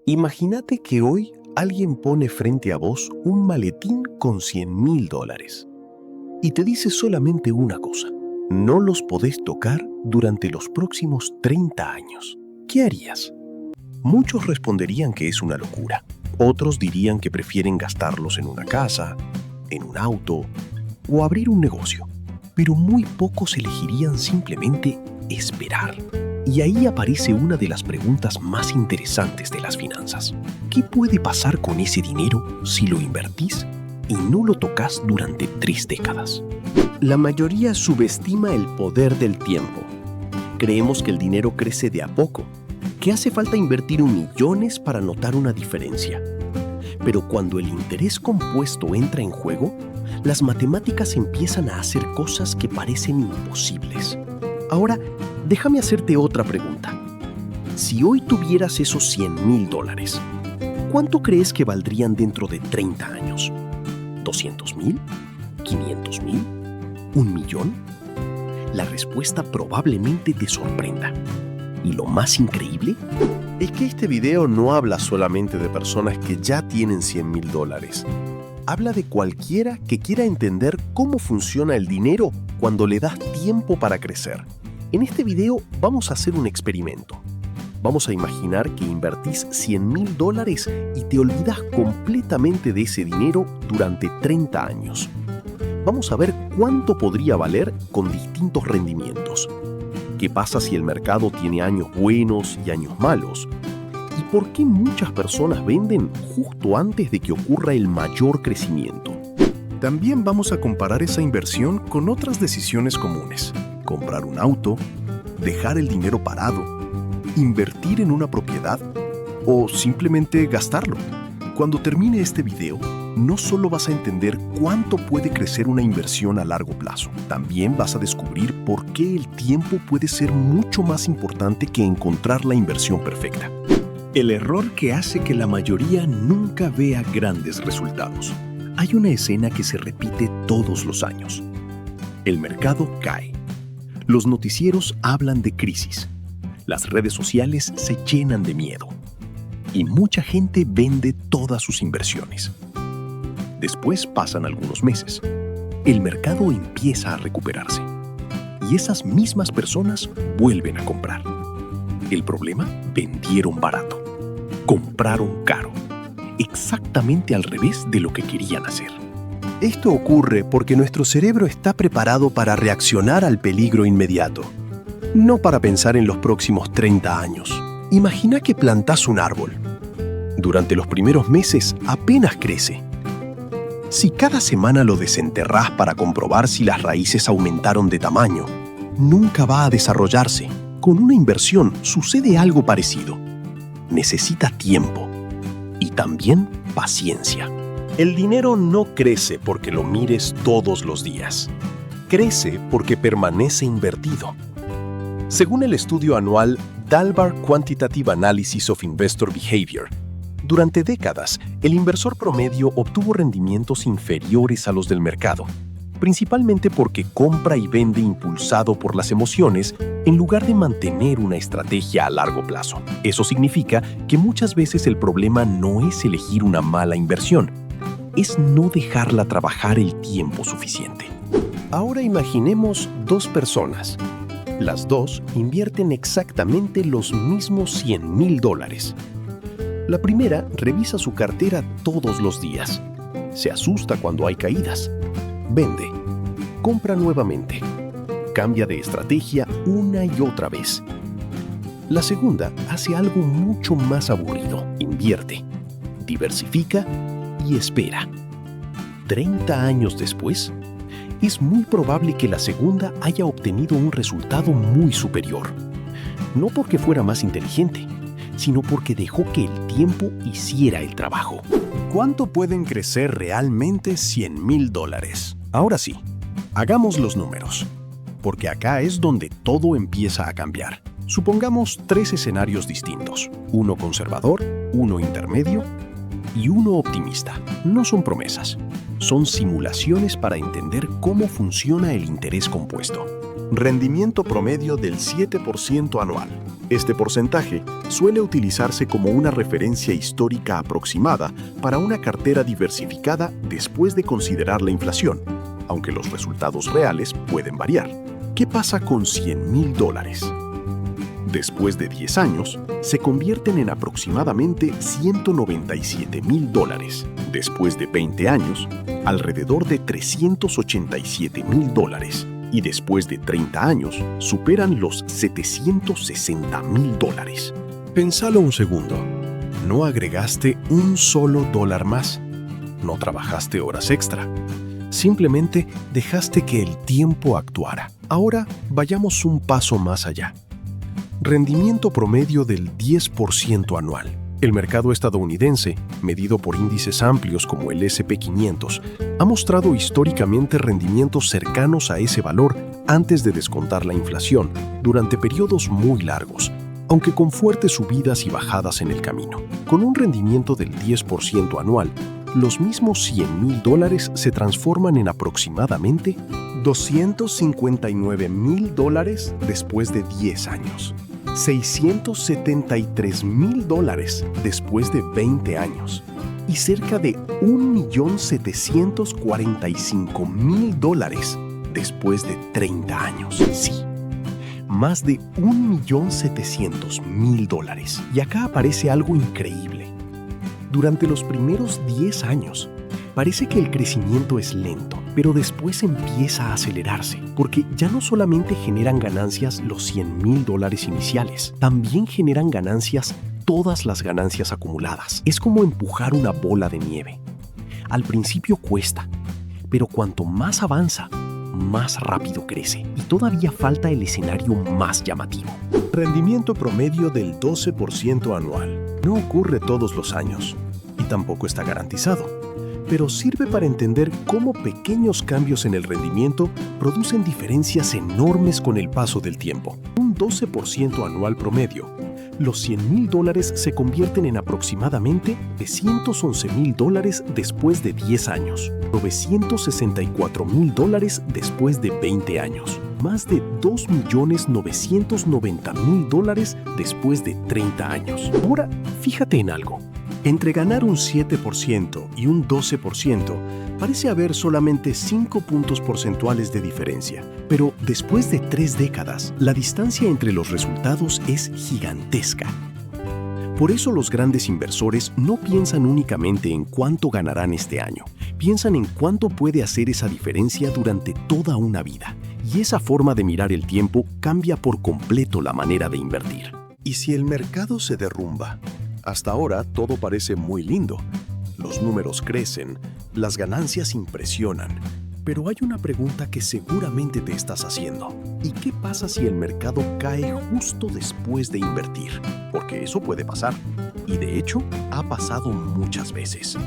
Imagínate que hoy alguien pone frente a vos un maletín con $100.000 y te dice solamente una cosa: no los podés tocar durante los próximos 30 años. ¿Qué harías? Muchos responderían que es una locura. Otros dirían que prefieren gastarlos en una casa, en un auto o abrir un negocio. Pero muy pocos elegirían simplemente esperar. Y ahí aparece una de las preguntas más interesantes de las finanzas. ¿Qué puede pasar con ese dinero si lo invertís y no lo tocas durante 3 décadas? La mayoría subestima el poder del tiempo. Creemos que el dinero crece de a poco, que hace falta invertir millones para notar una diferencia. Pero cuando el interés compuesto entra en juego, las matemáticas empiezan a hacer cosas que parecen imposibles. Ahora, déjame hacerte otra pregunta. Si hoy tuvieras esos $100.000, ¿cuánto crees que valdrían dentro de 30 años? ¿200.000? ¿500.000? ¿1 millón? La respuesta probablemente te sorprenda. Y lo más increíble es que este video no habla solamente de personas que ya tienen $100.000. Habla de cualquiera que quiera entender cómo funciona el dinero cuando le das tiempo para crecer. En este video vamos a hacer un experimento. Vamos a imaginar que invertís $100.000 y te olvidas completamente de ese dinero durante 30 años. Vamos a ver cuánto podría valer con distintos rendimientos. ¿Qué pasa si el mercado tiene años buenos y años malos? ¿Y por qué muchas personas venden justo antes de que ocurra el mayor crecimiento? También vamos a comparar esa inversión con otras decisiones comunes. Comprar un auto, dejar el dinero parado, invertir en una propiedad o simplemente gastarlo. Cuando termine este video, no solo vas a entender cuánto puede crecer una inversión a largo plazo, también vas a descubrir por qué el tiempo puede ser mucho más importante que encontrar la inversión perfecta. El error que hace que la mayoría nunca vea grandes resultados. Hay una escena que se repite todos los años. El mercado cae. Los noticieros hablan de crisis. Las redes sociales se llenan de miedo. Y mucha gente vende todas sus inversiones. Después pasan algunos meses. El mercado empieza a recuperarse. Y esas mismas personas vuelven a comprar. El problema: vendieron barato. Compraron caro. Exactamente al revés de lo que querían hacer. Esto ocurre porque nuestro cerebro está preparado para reaccionar al peligro inmediato, no para pensar en los próximos 30 años. Imagina que plantás un árbol. Durante los primeros meses apenas crece. Si cada semana lo desenterrás para comprobar si las raíces aumentaron de tamaño, nunca va a desarrollarse. Con una inversión sucede algo parecido. Necesita tiempo y también paciencia. El dinero no crece porque lo mires todos los días. Crece porque permanece invertido. Según el estudio anual Dalbar Quantitative Analysis of Investor Behavior, durante décadas, el inversor promedio obtuvo rendimientos inferiores a los del mercado, principalmente porque compra y vende impulsado por las emociones en lugar de mantener una estrategia a largo plazo. Eso significa que muchas veces el problema no es elegir una mala inversión, es no dejarla trabajar el tiempo suficiente. Ahora imaginemos 2 personas. Las 2 invierten exactamente los mismos $100.000. La primera revisa su cartera todos los días. Se asusta cuando hay caídas. Vende. Compra nuevamente. Cambia de estrategia una y otra vez. La segunda hace algo mucho más aburrido. Invierte. Diversifica y espera. 30 años después, es muy probable que la segunda haya obtenido un resultado muy superior. No porque fuera más inteligente, sino porque dejó que el tiempo hiciera el trabajo. ¿Cuánto pueden crecer realmente $100.000? Ahora sí, hagamos los números, porque acá es donde todo empieza a cambiar. Supongamos 3 escenarios distintos, uno conservador, uno intermedio y uno optimista. No son promesas, son simulaciones para entender cómo funciona el interés compuesto. Rendimiento promedio del 7% anual. Este porcentaje suele utilizarse como una referencia histórica aproximada para una cartera diversificada después de considerar la inflación, aunque los resultados reales pueden variar. ¿Qué pasa con $100,000? Después de 10 años, se convierten en aproximadamente $197,000. Después de 20 años, alrededor de $387,000. Y después de 30 años, superan los $760,000. Pensalo un segundo. No agregaste un solo dólar más. No trabajaste horas extra. Simplemente dejaste que el tiempo actuara. Ahora vayamos un paso más allá. Rendimiento promedio del 10% anual. El mercado estadounidense, medido por índices amplios como el S&P 500, ha mostrado históricamente rendimientos cercanos a ese valor antes de descontar la inflación durante periodos muy largos, aunque con fuertes subidas y bajadas en el camino. Con un rendimiento del 10% anual, los mismos $100,000 se transforman en aproximadamente $259,000 después de 10 años. $673,000 después de 20 años y cerca de $1,745,000 después de 30 años. Sí, más de $1,700,000. Y acá aparece algo increíble. Durante los primeros 10 años, parece que el crecimiento es lento, pero después empieza a acelerarse, porque ya no solamente generan ganancias los $100,000 iniciales, también generan ganancias todas las ganancias acumuladas. Es como empujar una bola de nieve. Al principio cuesta, pero cuanto más avanza, más rápido crece y todavía falta el escenario más llamativo. Rendimiento promedio del 12% anual. No ocurre todos los años y tampoco está garantizado, pero sirve para entender cómo pequeños cambios en el rendimiento producen diferencias enormes con el paso del tiempo. Un 12% anual promedio. Los $100,000 se convierten en aproximadamente $111,000 después de 10 años, $964,000 después de 20 años, más de $2,990,000 después de 30 años. Ahora, fíjate en algo. Entre ganar un 7% y un 12%, parece haber solamente 5 puntos porcentuales de diferencia. Pero después de 3 décadas, la distancia entre los resultados es gigantesca. Por eso los grandes inversores no piensan únicamente en cuánto ganarán este año, piensan en cuánto puede hacer esa diferencia durante toda una vida. Y esa forma de mirar el tiempo cambia por completo la manera de invertir. ¿Y si el mercado se derrumba? Hasta ahora todo parece muy lindo. Los números crecen, las ganancias impresionan. Pero hay una pregunta que seguramente te estás haciendo. ¿Y qué pasa si el mercado cae justo después de invertir? Porque eso puede pasar. Y de hecho, ha pasado muchas veces.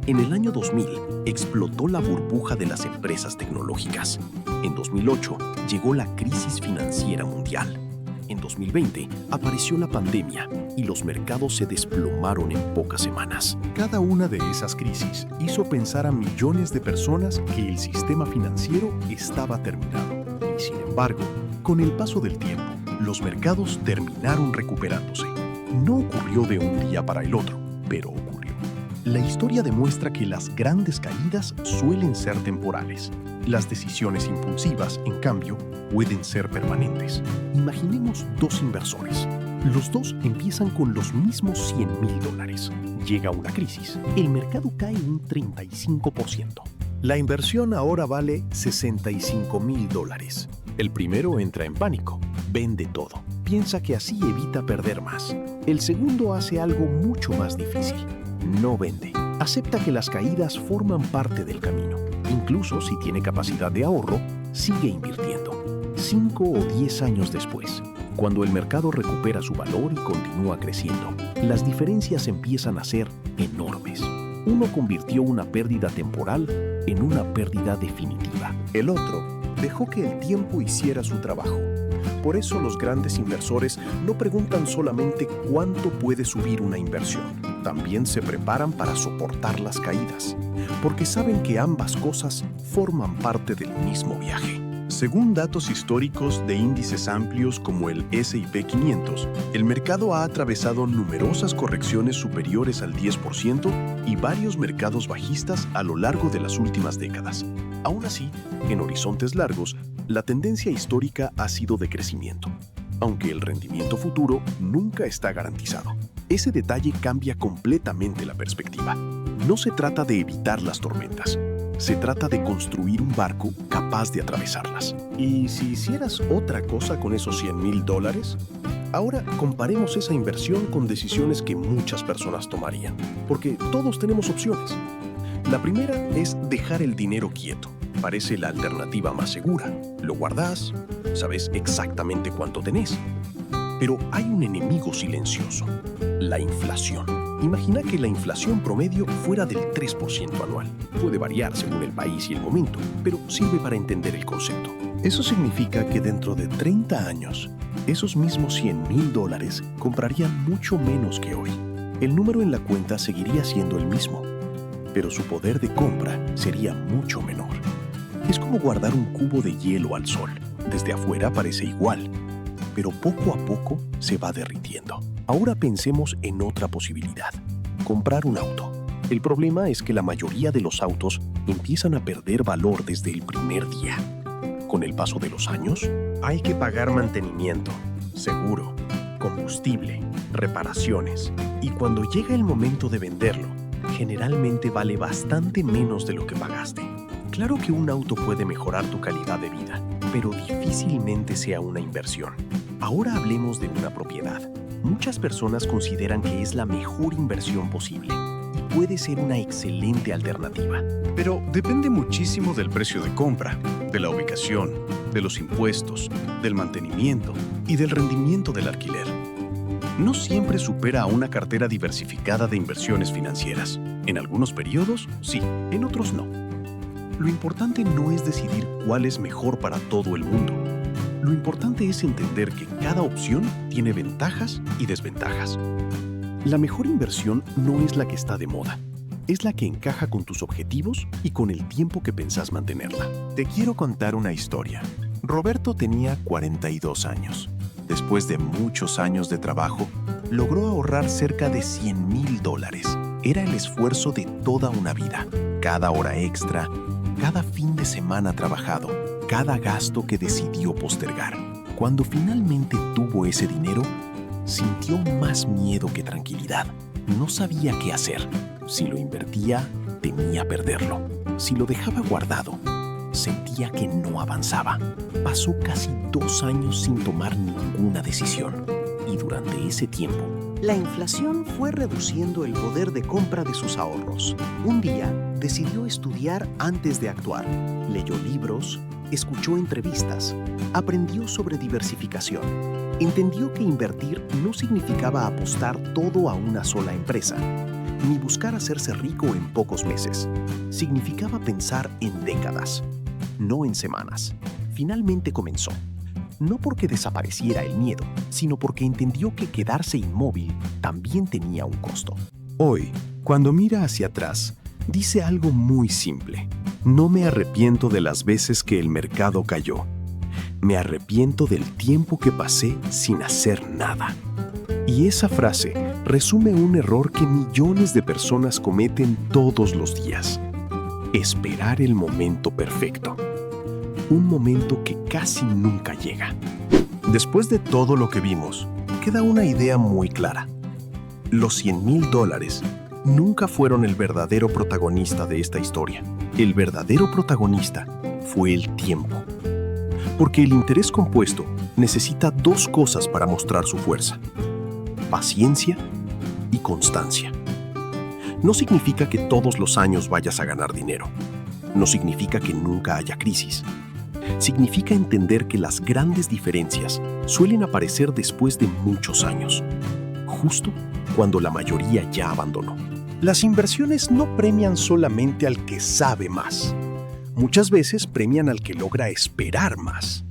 En el año 2000, explotó la burbuja de las empresas tecnológicas. En 2008, llegó la crisis financiera mundial. En 2020 apareció la pandemia y los mercados se desplomaron en pocas semanas. Cada una de esas crisis hizo pensar a millones de personas que el sistema financiero estaba terminado. Y sin embargo, con el paso del tiempo, los mercados terminaron recuperándose. No ocurrió de un día para el otro, pero ocurrió. La historia demuestra que las grandes caídas suelen ser temporales. Las decisiones impulsivas, en cambio, pueden ser permanentes. Imaginemos 2 inversores. Los dos empiezan con los mismos $100,000. Llega una crisis. El mercado cae un 35%. La inversión ahora vale $65,000. El primero entra en pánico. Vende todo. Piensa que así evita perder más. El segundo hace algo mucho más difícil. No vende. Acepta que las caídas forman parte del camino. Incluso si tiene capacidad de ahorro, sigue invirtiendo. 5 o 10 años después, cuando el mercado recupera su valor y continúa creciendo, las diferencias empiezan a ser enormes. Uno convirtió una pérdida temporal en una pérdida definitiva. El otro dejó que el tiempo hiciera su trabajo. Por eso los grandes inversores no preguntan solamente cuánto puede subir una inversión. También se preparan para soportar las caídas, porque saben que ambas cosas forman parte del mismo viaje. Según datos históricos de índices amplios como el S&P 500, el mercado ha atravesado numerosas correcciones superiores al 10% y varios mercados bajistas a lo largo de las últimas décadas. Aún así, en horizontes largos, la tendencia histórica ha sido de crecimiento, aunque el rendimiento futuro nunca está garantizado. Ese detalle cambia completamente la perspectiva. No se trata de evitar las tormentas. Se trata de construir un barco capaz de atravesarlas. ¿Y si hicieras otra cosa con esos $100,000? Ahora comparemos esa inversión con decisiones que muchas personas tomarían, porque todos tenemos opciones. La primera es dejar el dinero quieto. Parece la alternativa más segura. Lo guardas, sabes exactamente cuánto tenés. Pero hay un enemigo silencioso: la inflación. Imagina que la inflación promedio fuera del 3% anual. Puede variar según el país y el momento, pero sirve para entender el concepto. Eso significa que dentro de 30 años, esos mismos $100,000 comprarían mucho menos que hoy. El número en la cuenta seguiría siendo el mismo, pero su poder de compra sería mucho menor. Es como guardar un cubo de hielo al sol. Desde afuera parece igual, pero poco a poco se va derritiendo. Ahora pensemos en otra posibilidad: comprar un auto. El problema es que la mayoría de los autos empiezan a perder valor desde el primer día. Con el paso de los años, hay que pagar mantenimiento, seguro, combustible, reparaciones. Y cuando llega el momento de venderlo, generalmente vale bastante menos de lo que pagaste. Claro que un auto puede mejorar tu calidad de vida, pero difícilmente sea una inversión. Ahora hablemos de una propiedad. Muchas personas consideran que es la mejor inversión posible y puede ser una excelente alternativa. Pero depende muchísimo del precio de compra, de la ubicación, de los impuestos, del mantenimiento y del rendimiento del alquiler. No siempre supera a una cartera diversificada de inversiones financieras. En algunos periodos, sí, en otros no. Lo importante no es decidir cuál es mejor para todo el mundo. Lo importante es entender que cada opción tiene ventajas y desventajas. La mejor inversión no es la que está de moda. Es la que encaja con tus objetivos y con el tiempo que pensás mantenerla. Te quiero contar una historia. Roberto tenía 42 años. Después de muchos años de trabajo, logró ahorrar cerca de $100,000. Era el esfuerzo de toda una vida. Cada hora extra, cada fin de semana trabajado, cada gasto que decidió postergar. Cuando finalmente tuvo ese dinero, sintió más miedo que tranquilidad. No sabía qué hacer. Si lo invertía, temía perderlo. Si lo dejaba guardado, sentía que no avanzaba. Pasó casi 2 años sin tomar ninguna decisión. Y durante ese tiempo, la inflación fue reduciendo el poder de compra de sus ahorros. Un día, decidió estudiar antes de actuar. Leyó libros, escuchó entrevistas, aprendió sobre diversificación. Entendió que invertir no significaba apostar todo a una sola empresa, ni buscar hacerse rico en pocos meses. Significaba pensar en décadas, no en semanas. Finalmente comenzó. No porque desapareciera el miedo, sino porque entendió que quedarse inmóvil también tenía un costo. Hoy, cuando mira hacia atrás, dice algo muy simple: no me arrepiento de las veces que el mercado cayó. Me arrepiento del tiempo que pasé sin hacer nada. Y esa frase resume un error que millones de personas cometen todos los días: esperar el momento perfecto. Un momento que casi nunca llega. Después de todo lo que vimos, queda una idea muy clara. Los $100,000 nunca fueron el verdadero protagonista de esta historia. El verdadero protagonista fue el tiempo. Porque el interés compuesto necesita 2 cosas para mostrar su fuerza: paciencia y constancia. No significa que todos los años vayas a ganar dinero. No significa que nunca haya crisis. Significa entender que las grandes diferencias suelen aparecer después de muchos años, justo cuando la mayoría ya abandonó. Las inversiones no premian solamente al que sabe más. Muchas veces premian al que logra esperar más.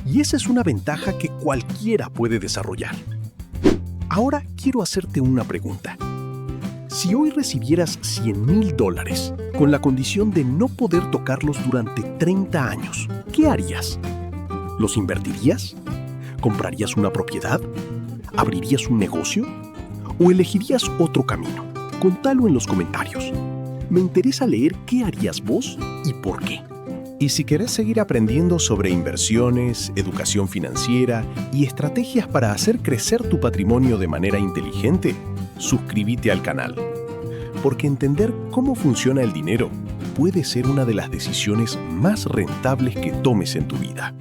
Y esa es una ventaja que cualquiera puede desarrollar. Ahora quiero hacerte una pregunta. Si hoy recibieras $100,000 con la condición de no poder tocarlos durante 30 años, ¿qué harías? ¿Los invertirías? ¿Comprarías una propiedad? ¿Abrirías un negocio? ¿O elegirías otro camino? Contalo en los comentarios. Me interesa leer qué harías vos y por qué. Y si querés seguir aprendiendo sobre inversiones, educación financiera y estrategias para hacer crecer tu patrimonio de manera inteligente, suscríbete al canal. Porque entender cómo funciona el dinero puede ser una de las decisiones más rentables que tomes en tu vida.